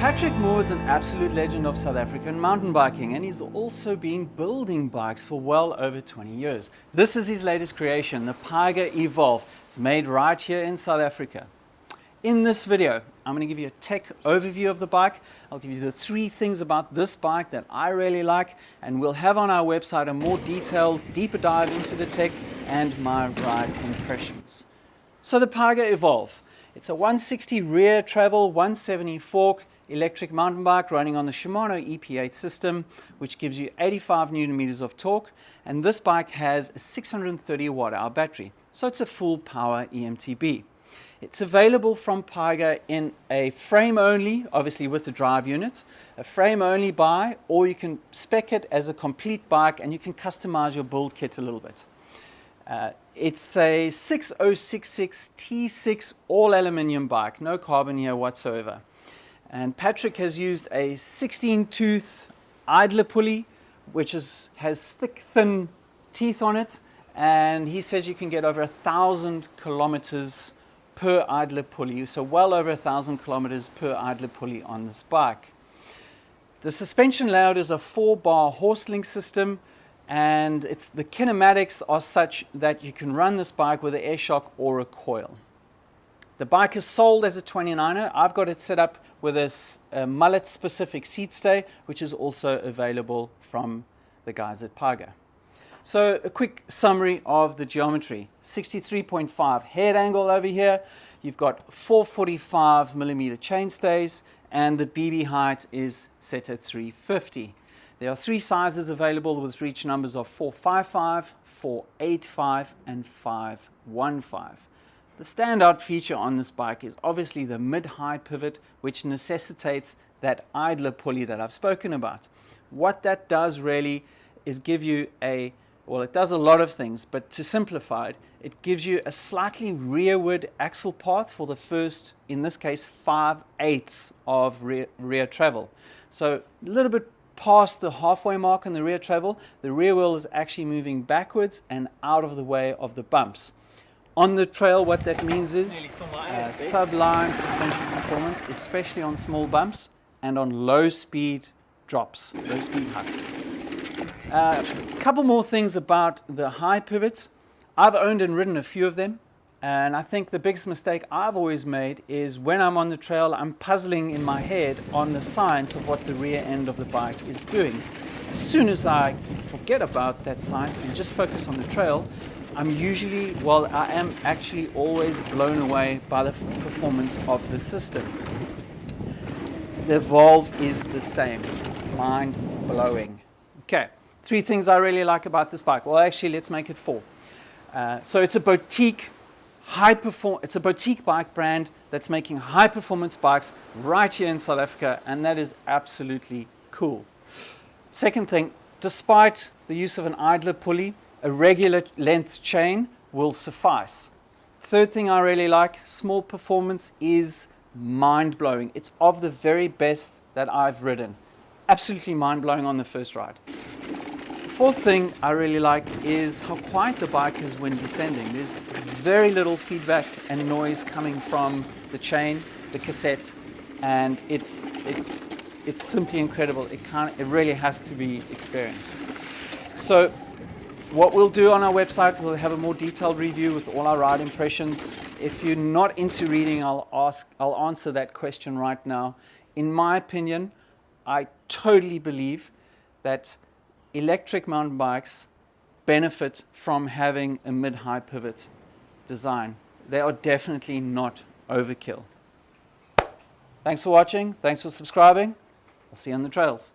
Patrick Moore's an absolute legend of South African mountain biking, and he's also been building bikes for well over 20 years. This is his latest creation, the Pyga Evolve. It's made right here in South Africa. In this video, I'm going to give you a tech overview of the bike. I'll give you the 3 things about this bike that I really like, and we'll have on our website a more detailed, deeper dive into the tech and my ride impressions. So the Pyga Evolve. It's a 160 rear travel, 170 fork electric mountain bike running on the Shimano EP8 system, which gives you 85 Newton meters of torque, and this bike has a 630 watt-hour battery, so it's a full power eMTB. It's available from Pyga in a frame only, obviously with the drive unit, a frame only buy, or you can spec it as a complete bike and you can customize your build kit a little bit. It's a 6066 T6 all aluminium bike, no carbon here whatsoever. And Patrick has used a 16-tooth idler pulley, which has thick, thin teeth on it, and he says you can get over 1,000 kilometers per idler pulley, so well over 1,000 kilometers per idler pulley on this bike. The suspension layout is a 4-bar horse link system, and the kinematics are such that you can run this bike with an air shock or a coil. The bike is sold as a 29er. I've got it set up with a mullet specific seat stay, which is also available from the guys at Pyga. So a quick summary of the geometry. 63.5 head angle over here. You've got 445 millimeter chainstays, and the BB height is set at 350. There are 3 sizes available with reach numbers of 455, 485, and 515. The standout feature on this bike is obviously the mid-high pivot, which necessitates that idler pulley that I've spoken about. What that does really is give you it does a lot of things, but to simplify it, it gives you a slightly rearward axle path for the first, in this case, 5/8 of rear travel. So a little bit past the halfway mark on the rear travel, the rear wheel is actually moving backwards and out of the way of the bumps. On the trail, what that means is sublime suspension performance, especially on small bumps and on low speed drops, low speed hucks. A couple more things about the high pivots. I've owned and ridden a few of them, and I think the biggest mistake I've always made is when I'm on the trail, I'm puzzling in my head on the science of what the rear end of the bike is doing. As soon as I forget about that science and just focus on the trail, I am actually always blown away by the performance of the system. The Evolve is the same. Mind-blowing. Okay, 3 things I really like about this bike. Well, actually, let's make it 4. So it's a boutique bike brand that's making high-performance bikes right here in South Africa, and that is absolutely cool. Second thing, despite the use of an idler pulley, a regular length chain will suffice. Third thing I really like, small performance is mind-blowing. It's of the very best that I've ridden. Absolutely mind-blowing on the first ride. Fourth thing I really like is how quiet the bike is when descending. There's very little feedback and noise coming from the chain, the cassette, and it's simply incredible. It really has to be experienced. So what we'll do on our website, we'll have a more detailed review with all our ride impressions. If you're not into reading, I'll answer that question right now. In my opinion, I totally believe that electric mountain bikes benefit from having a mid-high pivot design. They are definitely not overkill. Thanks for watching. Thanks for subscribing. I'll see you on the trails.